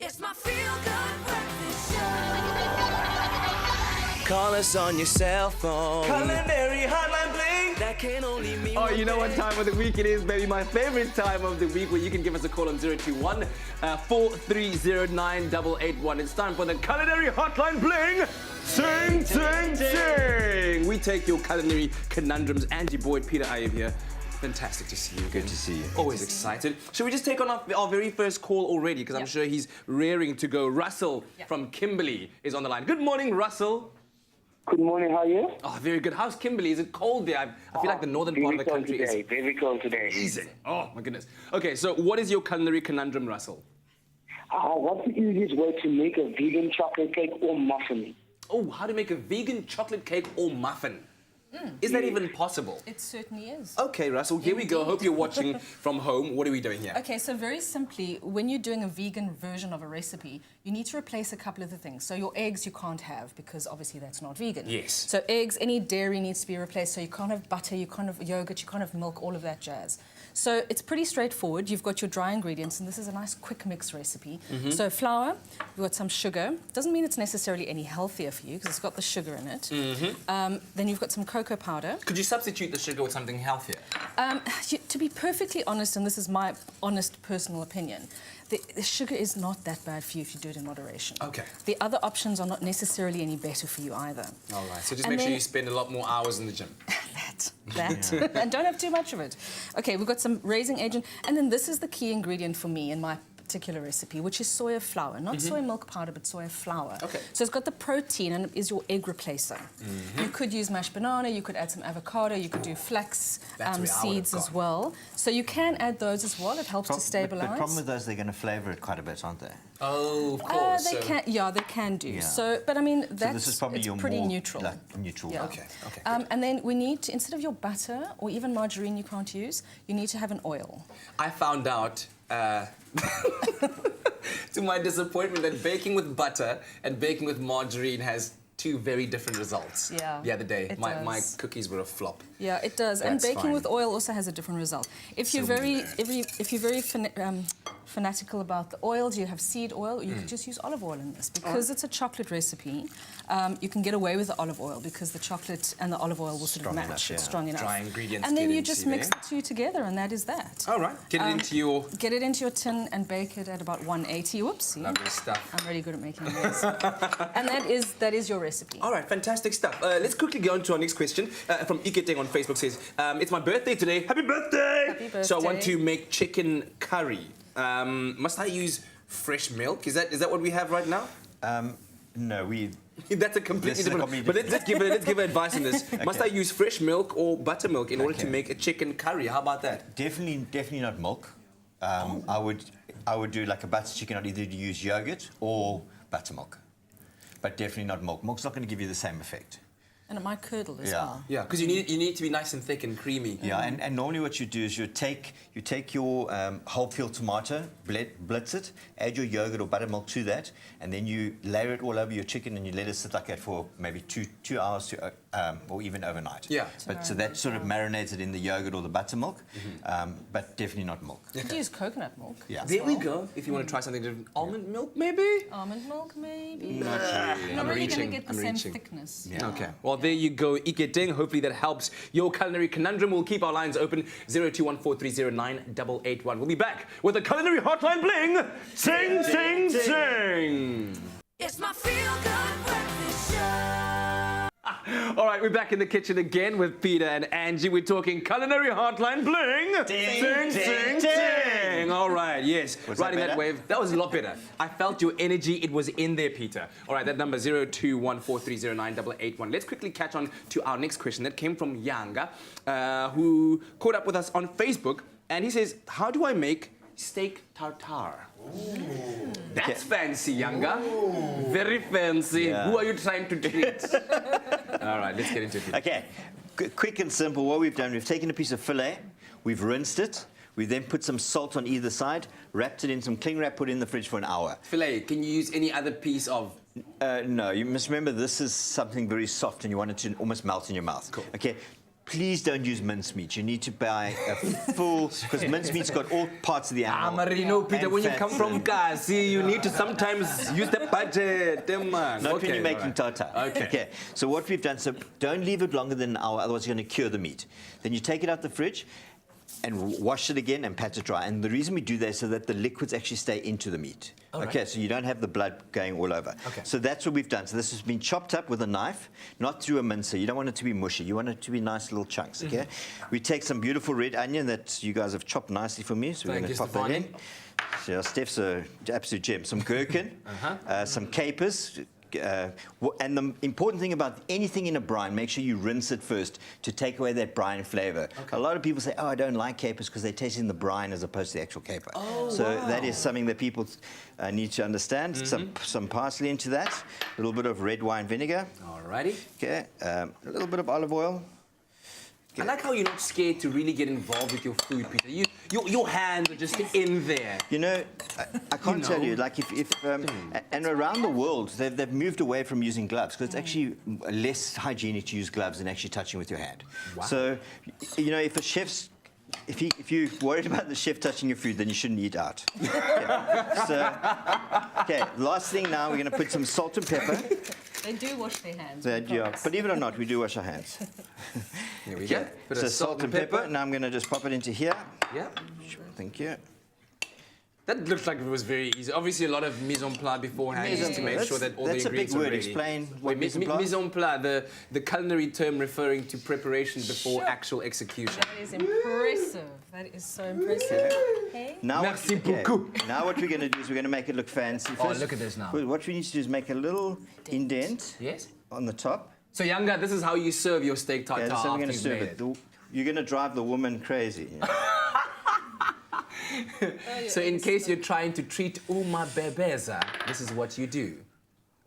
It's my feel-good breakfast show. Call us on your cell phone. Culinary Hotline bling. That can only mean Oh, one you know what thing. time of the week it is, baby. My favorite time of the week where you can give us a call on 021 4309881. It's time for the Culinary Hotline bling. Sing, sing, sing. We take your culinary conundrums. Angie Boyd, Peter Ayew here. Fantastic to see you. Good to see you. Always excited. Should we just take on our very first call already? Because I'm sure he's rearing to go. Russell from Kimberley is on the line. Good morning, Russell. Good morning, how are you? Oh, very good. How's Kimberley? Is it cold there? I feel like the northern part of the country today, is very cold today. freezing. Oh, my goodness. Okay, so what is your culinary conundrum, Russell? What's the easiest way to make a vegan chocolate cake or muffin? Oh, how to make a vegan chocolate cake or muffin. Is that even possible? It certainly is. Okay, Russell, here we go. Hope you're watching from home. What are we doing here? Okay, so very simply, when you're doing a vegan version of a recipe, you need to replace a couple of the things. So your eggs you can't have because obviously that's not vegan. Yes. So eggs, any dairy needs to be replaced. So you can't have butter, you can't have yogurt, you can't have milk, all of that jazz. So it's pretty straightforward. You've got your dry ingredients, and this is a nice quick mix recipe. So flour, you've got some sugar. Doesn't mean it's necessarily any healthier for you because it's got the sugar in it. Then you've got some cocoa powder. Could you substitute the sugar with something healthier? To be perfectly honest, and this is my honest personal opinion, the sugar is not that bad for you if you do it in moderation. Okay. The other options are not necessarily any better for you either. All right, so just And make sure then- you spend a lot more hours in the gym. That. And don't have too much of it. Okay, we've got some raising agent, and then this is the key ingredient for me in my particular recipe, which is soya flour. Not soy milk powder, but soya flour. Okay. So it's got the protein and it is your egg replacer. You could use mashed banana, you could add some avocado, you could do flax That's where I would have seeds as gone. well. So you can add those as well. It helps to The stabilize. problem with those, they're going to flavour it quite a bit, aren't they? Oh, of course. They can, yeah, they can do. Yeah. So, but I mean, that's So this is probably it's your pretty more neutral. like neutral. Yeah. Okay, okay, And then we need to, instead of your butter or even margarine you can't use, you need to have an oil. I found out, to my disappointment, that baking with butter and baking with margarine has two very different results. Yeah, The other day, it my does. cookies were a flop. Yeah, it does. And That's baking fine. with oil also has a different result. If you're very fanatical about the oils, you have seed oil, you could just use olive oil in this. Because it's a chocolate recipe, you can get away with the olive oil because the chocolate and the olive oil will sort of Strong match. enough, yeah. Strong enough. Dry ingredients And then get you into just mix there. the two together, and that is that. All right, get it into your Get it into your tin and bake it at about 180. Whoopsie. lovely stuff. I'm really good at making those. And that is your recipe. All right, fantastic stuff. Let's quickly go on to our next question. From Iketeng on Facebook says, it's my birthday today. Happy birthday! Happy So I want birthday. to make chicken curry. Must I use fresh milk? Is that what we have right now? No, That's a completely This is a different. completely But let's give her advice on this. Must I Okay. use fresh milk or buttermilk in order to Okay. make a chicken curry? How about that? definitely not milk. I would do like a butter chicken. I'd either use yogurt or buttermilk, but definitely not milk. Milk's not going to give you the same effect. And it might curdle as Yeah. well. Yeah, because you need to be nice and thick and creamy. Yeah, and normally what you do is you take your whole peeled tomato, blitz it, add your yogurt or buttermilk to that, and then you layer it all over your chicken and you let it sit like that for maybe two hours to, or even overnight. Yeah. But so that sort of marinated in the yogurt or the buttermilk, but definitely not milk. You could use coconut milk. Yeah. There we go. If you want to try something different, almond milk maybe. Almond milk, maybe. Not really. You're I'm really reaching, going to get the I'm same reaching. thickness. Yeah. Okay. Well, there you go, Iketeng. Hopefully that helps your culinary conundrum. We'll keep our lines open. 0214309881. We'll be back with a culinary hotline bling. Sing, sing, sing. It's my feel-good breakfast show. All right, we're back in the kitchen again with Peter and Angie. We're talking culinary hotline bling. Ding, sing, ding, sing. All right, yes. Was that Riding that better? wave. That was a lot better. I felt your energy. It was in there, Peter. All right, that number 0214309881. Let's quickly catch on to our next question that came from Yanga, who caught up with us on Facebook. And he says, how do I make steak tartare? That's fancy, Yanga. Very fancy. Yeah. Who are you trying to treat? All right, let's get into it. Okay, quick and simple. What we've done, we've taken a piece of filet, we've rinsed it, we then put some salt on either side, wrapped it in some cling wrap, put it in the fridge for an hour. Filet, can you use any other piece of... No, you must remember this is something very soft and you want it to almost melt in your mouth. Cool. Okay, please don't use mincemeat. You need to buy a full, because mincemeat's got all parts of the animal. Marino, Peter, And when you fats come from and- Kasi, you need to sometimes use the budget. Man. Not when you're making tartare. Okay. So what we've done, so don't leave it longer than an hour, otherwise you're going to cure the meat. Then you take it out the fridge and wash it again and pat it dry. And the reason we do that is so that the liquids actually stay into the meat. Okay, so you don't have the blood going all over. Okay. So that's what we've done. So this has been chopped up with a knife, not through a mincer. You don't want it to be mushy. You want it to be nice little chunks, okay? We take some beautiful red onion that you guys have chopped nicely for me. So we're Thank going to you, pop that in. Stefani. So Steph's an absolute gem. Some gherkin, some capers. And the important thing about anything in a brine, make sure you rinse it first to take away that brine flavor. A lot of people say, oh, I don't like capers because they taste in the brine as opposed to the actual caper. That is something that people need to understand. Some parsley into that, a little bit of red wine vinegar. Alrighty. Okay, a little bit of olive oil. I like how you're not scared to really get involved with your food, Peter. Your hands are just in there. You know, I can't tell you, like and around the world, they've moved away from using gloves because it's actually less hygienic to use gloves than actually touching with your hand. Wow. So, you know, if you're worried about the chef touching your food, then you shouldn't eat out. Okay, last thing now, we're going to put some salt and pepper. They do wash their hands. Believe it or not, we do wash our hands. Here we go. Bit So of salt and pepper. Now I'm going to just pop it into here. Yeah. Thank you. That looks like it was very easy. Obviously, a lot of mise en place beforehand just to make sure that all the That's a big ingredients are word. ready. Explain what Wait, mise en place? mise en place, the culinary term referring to preparation before Sure. actual execution. That is impressive. That is so impressive. Hey? Now Merci beaucoup. Now what we're going to do is we're going to make it look fancy. Oh, First, look at this now. What we need to do is make a little indent Yes? on the top. So, Yanga, this is how you serve your steak tartare Okay, that's how we're after going to you've serve made it. You're going to drive the woman crazy. You know? So in case you're trying to treat uma bebeza, this is what you do.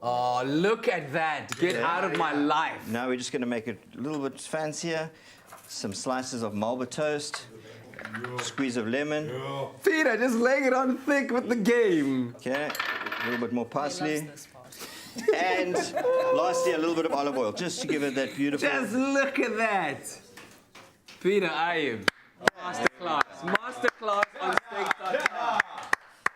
Oh, look at that. Get out of my life. Now we're just going to make it a little bit fancier. Some slices of Marlboro toast. Squeeze of lemon. Peter, just laying it on thick with the game. Okay, a little bit more He parsley. loves this part. And lastly, a little bit of olive oil, just to give it that beautiful... Just look at that. Peter, I am. Masterclass. Masterclass on steak tartare.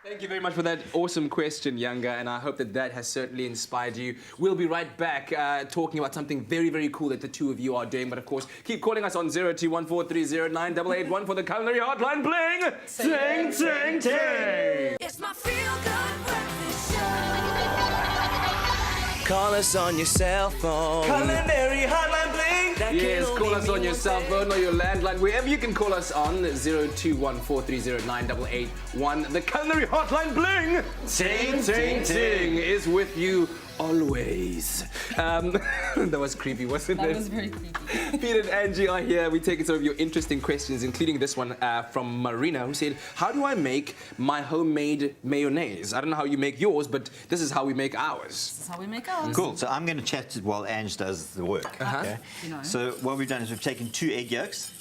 Thank you very much for that awesome question, Yanga, and I hope that that has certainly inspired you. We'll be right back talking about something very, very cool that the two of you are doing. But of course, keep calling us on 0214309881 for the Culinary Hotline. Bling! Ting, ting, ting! It's my feel-good breakfast show. Call us on your cell phone. Culinary Hotline Bling! That Yes, can call only us on mean your one cell thing. phone or your landline, wherever you can call us on 0214309881. The Culinary Hotline Bling! Ting, ting, ting is with you always. That was creepy, wasn't That it? was very creepy. Pete and Angie are here. We take some of your interesting questions, including this one from Marina, who said, how do I make my homemade mayonnaise? I don't know how you make yours, but this is how we make ours. This is how we make ours. Cool. So I'm going to chat while Ange does the work. Okay. You know. So what we've done is we've taken 2 egg yolks.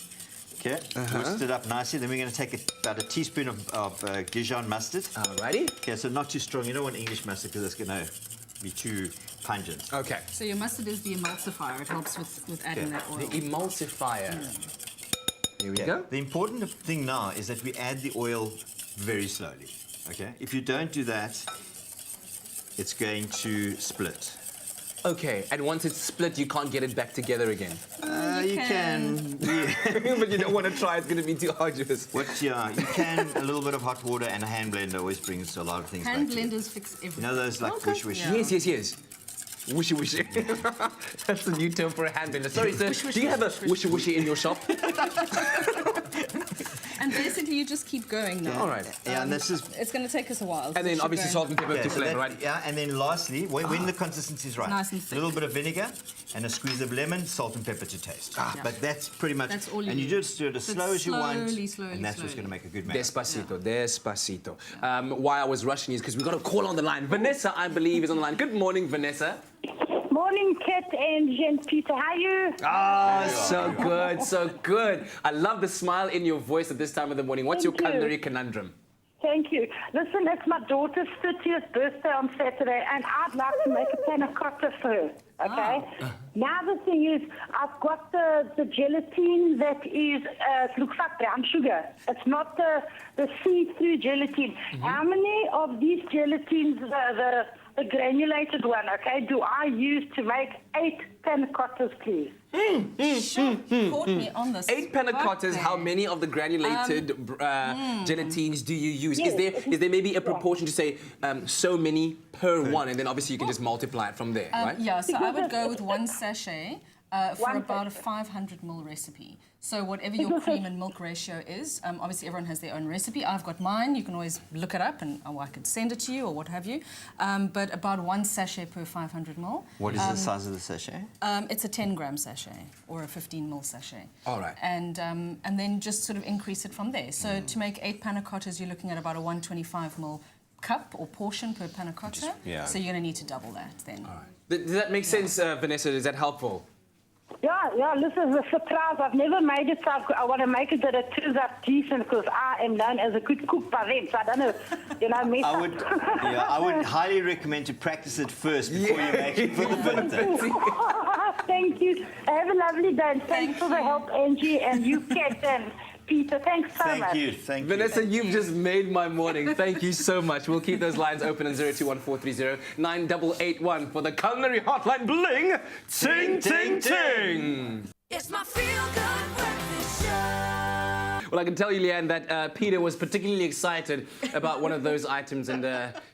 Okay. Whisked it up nicely. Then we're going to take about a teaspoon of Dijon mustard. Alrighty. Okay. So not too strong. You don't want English mustard because it's going to be too pungent. Okay. So your mustard is the emulsifier. It helps with adding that oil. The emulsifier. Here we Yeah. go. The important thing now is that we add the oil very slowly. Okay. If you don't do that, it's going to split. Okay, and once it's split, you can't get it back together again. You can. But you don't want to try, it's going to be too arduous. You can. A little bit of hot water and a hand blender always brings a lot of things Hand back together. blenders fix everything. You know those like Okay. wish. Yeah. Yes, yes, yes. Wishy wishy. That's a new term for a hand blender. Sorry, sir. Do you have a wishy wishy in your shop? And basically, you just keep going now. All right. Yeah, and this is. It's going to take us a while. And then obviously salt and pepper to So flavor, right? yeah, and then lastly, when the consistency is right, Nice and a thick. little bit of vinegar and a squeeze of lemon, salt and pepper to taste. But that's pretty much. That's all you and you need. just do it as But slow as you want, slowly, and that's what's slowly. going to make a good match. Despacito, despacito. Why I was rushing is because we got a call on the line. Vanessa, I believe, is on the line. Good morning, Vanessa. Morning, Kat and Peter. How are you? Ah, so good, so good. I love the smile in your voice at this time of the morning. What's your Thank you. culinary conundrum? Thank you. Listen, it's my daughter's 30th birthday on Saturday, and I'd like to make a panna cotta for her. Okay. Now the thing is, I've got the gelatine that is it looks like brown sugar. It's not the see-through gelatine. How many of these gelatines, the granulated one, okay, do I use to make 8 panna cottas, please? Caught me on this. 8 panna cottas, how many of the granulated gelatines do you use? Is there maybe a proportion to say so many per one, and then obviously you can just multiply it from there, right? Yeah, so I would go with 1 sachet for about a 500 ml recipe. So whatever your cream and milk ratio is, obviously everyone has their own recipe. I've got mine. You can always look it up, and I could send it to you or what have you. But about 1 sachet per 500 ml. What is the size of the sachet? It's a 10-gram sachet or a 15 ml sachet. All right. And then just sort of increase it from there. So to make 8 panna cottas, you're looking at about a 125 ml cup or portion per panna cotta. Yeah. So you're going to need to double that then. All right. Does that make sense, Vanessa? Is that helpful? Yeah, this is a surprise. I've never made it, so I want to make it that it turns out decent, because I am known as a good cook by them, so I don't know, mess I would highly recommend to practice it first before you make it for the birthday. Thank you. Have a lovely day, and thanks for the help, Angie, and you, Kat, and Peter. Thanks so much. Thank you, thank you. Vanessa, you've just made my morning. Thank you so much. We'll keep those lines open on 0214309881 for the Culinary Hotline. Bling! Ting, ting, ting! It's my feel-good breakfast show. Well, I can tell you, Leanne, that Peter was particularly excited about one of those items, and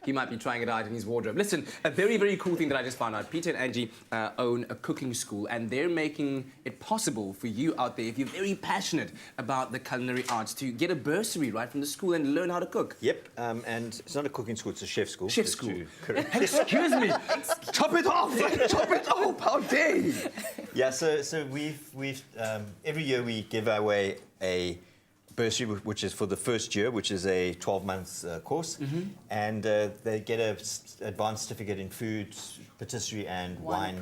he might be trying it out in his wardrobe. Listen, a very, very cool thing that I just found out. Peter and Angie own a cooking school, and they're making it possible for you out there, if you're very passionate about the culinary arts, to get a bursary right from the school and learn how to cook. Yep, and it's not a cooking school, it's a chef school. Chef just school. to correct. Excuse me! Chop it off! Chop it off! How dare you! Yeah, so we've every year we give away a bursary, which is for the first year, which is a 12-month course, and they get an advanced certificate in food, patisserie, and wine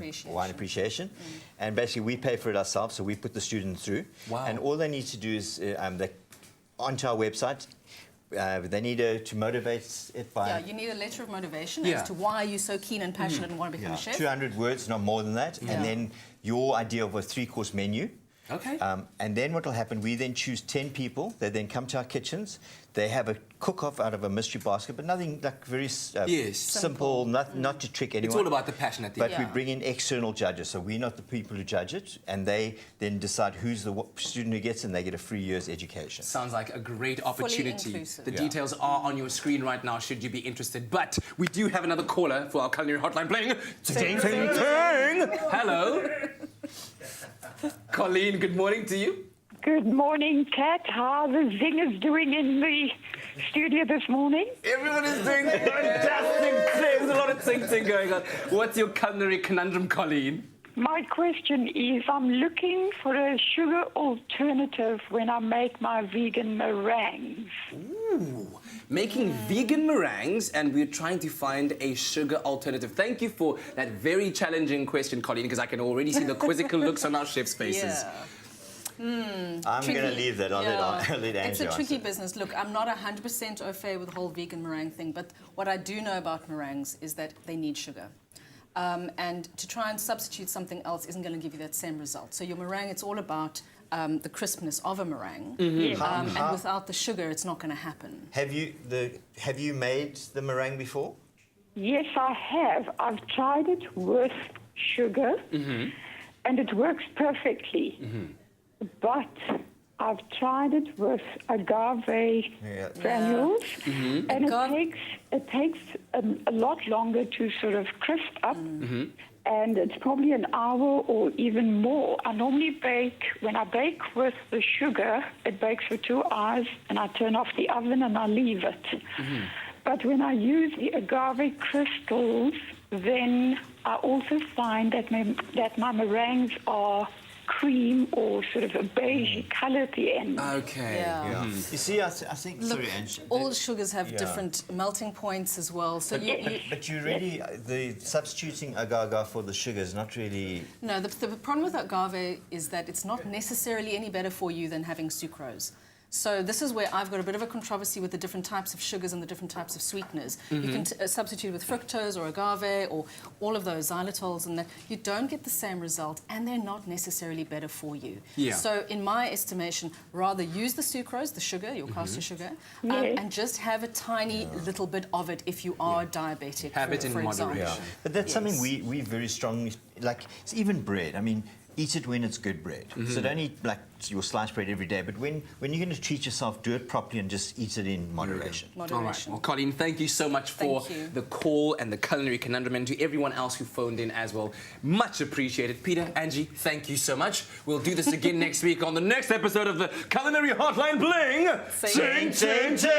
appreciation. And basically, we pay for it ourselves, so we put the students through. Wow. And all they need to do is they onto our website. They need to motivate it by... Yeah, you need a letter of motivation as to why you're so keen and passionate and want to become a chef. 200 words, not more than that. And then your idea of a 3-course menu. Okay. And then what will happen, we then choose 10 people. They then come to our kitchens. They have a cook-off out of a mystery basket, but nothing like very simple, not to trick anyone. It's all about the passion at the end. But we bring in external judges, so we're not the people who judge it, and they then decide who's the student who gets it, and they get a free year's education. Sounds like a great opportunity. inclusive. The details are on your screen right now, should you be interested. But we do have another caller for our culinary hotline playing. Ting, ting, ting! Hello. Colleen, good morning to you. Good morning, Kat. How are the zingers doing in the studio this morning? Everyone is doing fantastic. There's a lot of ting going on. What's your culinary conundrum, Colleen? My question is, I'm looking for a sugar alternative when I make my vegan meringues. Ooh, making vegan meringues, and we're trying to find a sugar alternative. Thank you for that very challenging question, Colleen, because I can already see the quizzical looks on our chefs' faces. I'm going to leave that. I'll let Angie It's a tricky answer. business. Look, I'm not 100% au fait with the whole vegan meringue thing, but what I do know about meringues is that they need sugar. And to try and substitute something else isn't going to give you that same result. So your meringue, it's all about the crispness of a meringue. And without the sugar, it's not going to happen. Have you made the meringue before? Yes, I have. I've tried it with sugar, and it works perfectly. But I've tried it with agave granules, and it takes a lot longer to sort of crisp up, and it's probably an hour or even more. I normally bake, when I bake with the sugar, it bakes for 2 hours, and I turn off the oven and I leave it. But when I use the agave crystals, then I also find that my meringues are cream or sort of a beige colour at the end. Okay. You see, I think... Look, sorry, Angie. all sugars have different melting points as well. So But you really... The substituting agave for the sugar is not really... No, the problem with agave is that it's not necessarily any better for you than having sucrose. So this is where I've got a bit of a controversy with the different types of sugars and the different types of sweeteners. You can substitute with fructose or agave or all of those xylitols, and that you don't get the same result, and they're not necessarily better for you. Yeah. So in my estimation, rather use the sucrose, the sugar, your caster sugar, Yes. and just have a tiny little bit of it if you are diabetic. Have it in for example. moderation. But that's something Yes. we very strongly, like, it's even bread. I mean, eat it when it's good bread. So don't eat like your sliced bread every day, but when you're going to treat yourself, do it properly and just eat it in moderation. All right. Moderation. Well, Colleen, thank you so much for Thank you. the call and the culinary conundrum, and to everyone else who phoned in as well. Much appreciated. Peter, Angie, thank you so much. We'll do this again next week on the next episode of the Culinary Hotline Bling. Sing, Sing, sing, sing.